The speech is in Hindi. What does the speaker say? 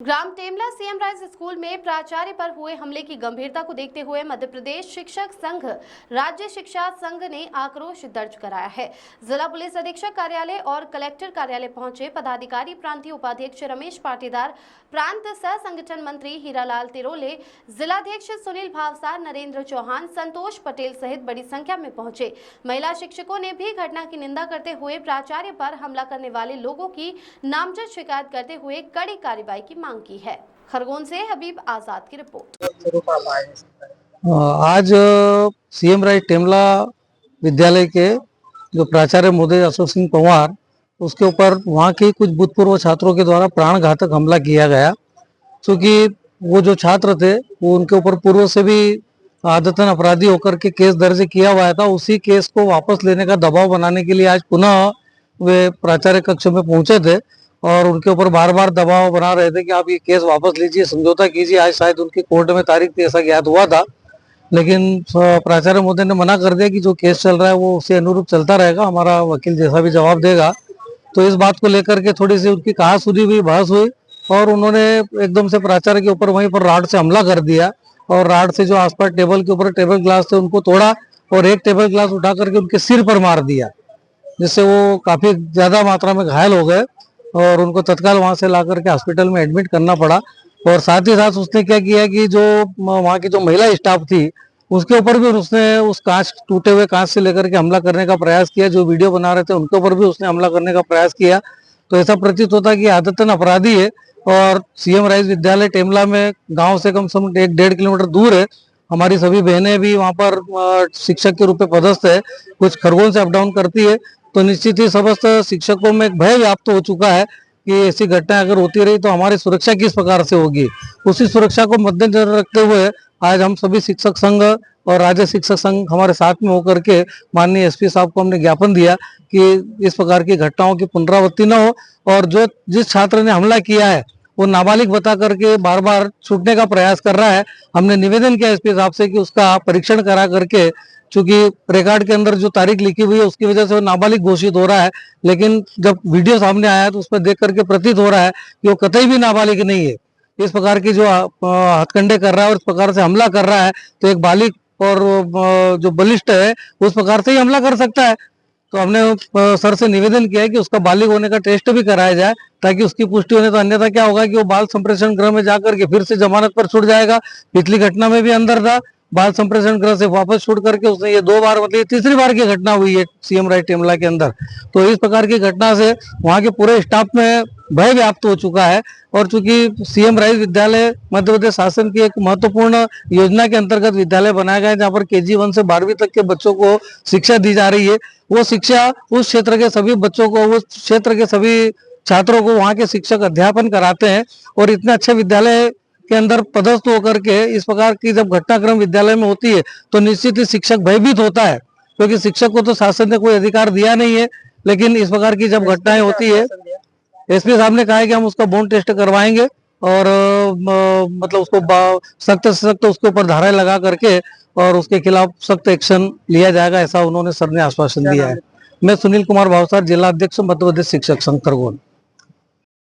ग्राम टेमला सीएम राइज स्कूल में प्राचार्य पर हुए हमले की गंभीरता को देखते हुए मध्य प्रदेश शिक्षक संघ राज्य शिक्षा संघ ने आक्रोश दर्ज कराया है। जिला पुलिस अधीक्षक कार्यालय और कलेक्टर कार्यालय पहुंचे पदाधिकारी प्रांतीय उपाध्यक्ष रमेश पाटीदार, प्रांत सह संगठन मंत्री हीरालाल तिरोले, जिलाध्यक्ष सुनील भावसार, नरेंद्र चौहान, संतोष पटेल सहित बड़ी संख्या में पहुंचे। महिला शिक्षकों ने भी घटना की निंदा करते हुए प्राचार्य पर हमला करने वाले लोगों की नामजद शिकायत करते हुए कड़ी कार्रवाई की मांग की है। खरगोन से हबीब आजाद की रिपोर्ट। आज सीएम राइज टेमला विद्यालय के जो प्राचार्य महोदय अशोक सिंह पंवार, उसके ऊपर वहाँ के कुछ भूतपूर्व छात्रों के द्वारा प्राण घातक हमला किया गया। क्योंकि वो जो छात्र थे वो उनके ऊपर पूर्व से भी आदतन अपराधी होकर के केस दर्ज किया हुआ था। उसी केस को वापस लेने का दबाव बनाने के लिए आज पुनः वे प्राचार्य कक्ष में पहुंचे थे और उनके ऊपर बार बार दबाव बना रहे थे कि आप ये केस वापस लीजिए, समझौता कीजिए। आज शायद उनकी कोर्ट में तारीख थी, ऐसा ज्ञात हुआ था, लेकिन प्राचार्य महोदय ने मना कर दिया कि जो केस चल रहा है वो उसे अनुरूप चलता रहेगा, हमारा वकील जैसा भी जवाब देगा। तो इस बात को लेकर के थोड़ी सी उनकी कहा सुनी हुई, बहस हुई और उन्होंने एकदम से प्राचार्य के ऊपर वहीं पर राड से हमला कर दिया और राड से जो आसपास टेबल के ऊपर टेबल ग्लास थे उनको तोड़ा और एक टेबल ग्लास उठा करके उनके सिर पर मार दिया, जिससे वो काफी ज्यादा मात्रा में घायल हो गए और उनको तत्काल वहां से ला करके हॉस्पिटल में एडमिट करना पड़ा। और साथ ही साथ उसने क्या किया कि जो वहाँ की जो महिला स्टाफ थी उसके ऊपर भी उसने उस कांच, टूटे हुए कांच से लेकर के हमला करने का प्रयास किया। जो वीडियो बना रहे थे उनके ऊपर भी उसने हमला करने का प्रयास किया। तो ऐसा प्रतीत होता है कि आदतन अपराधी है और सीएम राइज विद्यालय टेमला में गांव से कम से कम 1-1.5 किलोमीटर दूर है। हमारी सभी बहनें भी वहाँ पर शिक्षक के रूप में पदस्थ है, कुछ खरगोन से अप डाउन करती है। तो निश्चित ही समस्त शिक्षकों में एक भय व्याप्त हो चुका है कि ऐसी घटनाएं अगर होती रही तो हमारी सुरक्षा किस प्रकार से होगी। उसी सुरक्षा को मद्देनजर रखते हुए आज हम सभी शिक्षक संघ और राज्य शिक्षक संघ हमारे साथ में होकर के माननीय एसपी साहब को हमने ज्ञापन दिया कि इस प्रकार की घटनाओं की पुनरावृत्ति न हो और जो जिस छात्र ने हमला किया है वो नाबालिग बता करके बार बार छूटने का प्रयास कर रहा है। हमने निवेदन किया एसपी साहब से कि उसका परीक्षण करा करके, चूंकि रिकॉर्ड के अंदर जो तारीख लिखी हुई है उसकी वजह से वो नाबालिग घोषित हो रहा है, लेकिन जब वीडियो सामने आया तो उस पर देख करके प्रतीत हो रहा है कि वो कतई भी नाबालिग नहीं है। इस प्रकार की जो हथकंडे कर रहा है और इस प्रकार से हमला कर रहा है तो एक बालिग और जो बलिष्ठ है उस प्रकार से ही हमला कर सकता है। तो हमने सर से निवेदन किया है कि उसका बालिग होने का टेस्ट भी कराया जाए ताकि उसकी पुष्टि होने, तो अन्यथा क्या होगा कि वो बाल संप्रेषण गृह में जाकर के फिर से जमानत पर छूट जाएगा। पिछली घटना में भी अंदर था, बाल संप्रेषण गृह से वापस छूट करके उसने ये 2 बार, मतलब तीसरी बार की घटना हुई है सीएम राइज टेमला के अंदर। तो इस प्रकार की घटना से वहाँ के पूरे स्टाफ में भय व्याप्त हो चुका है। और चूंकि सीएम राइज विद्यालय मध्य प्रदेश शासन की एक महत्वपूर्ण योजना के अंतर्गत विद्यालय बनाया गया है जहाँ पर KG 1 से 12वीं तक के बच्चों को शिक्षा दी जा रही है। वो शिक्षा उस क्षेत्र के सभी बच्चों को, उस क्षेत्र के सभी छात्रों को वहाँ के शिक्षक अध्यापन कराते हैं और इतने अच्छे विद्यालय के अंदर पदस्थ होकर के इस प्रकार की जब घटनाक्रम विद्यालय में होती है तो निश्चित ही शिक्षक भयभीत होता है, क्योंकि शिक्षक को तो शासन ने कोई अधिकार दिया नहीं है। लेकिन इस प्रकार की जब घटनाएं होती है, एसपी साहब ने कहा है कि हम उसका बोन टेस्ट करवाएंगे और मतलब उसको सख्त से सख्त उसके ऊपर धाराएं लगा करके और उसके खिलाफ सख्त एक्शन लिया जाएगा, ऐसा उन्होंने सर ने आश्वासन दिया है। मैं सुनील कुमार भावसार, जिला अध्यक्ष मध्य प्रदेश शिक्षक संघ खरगोन।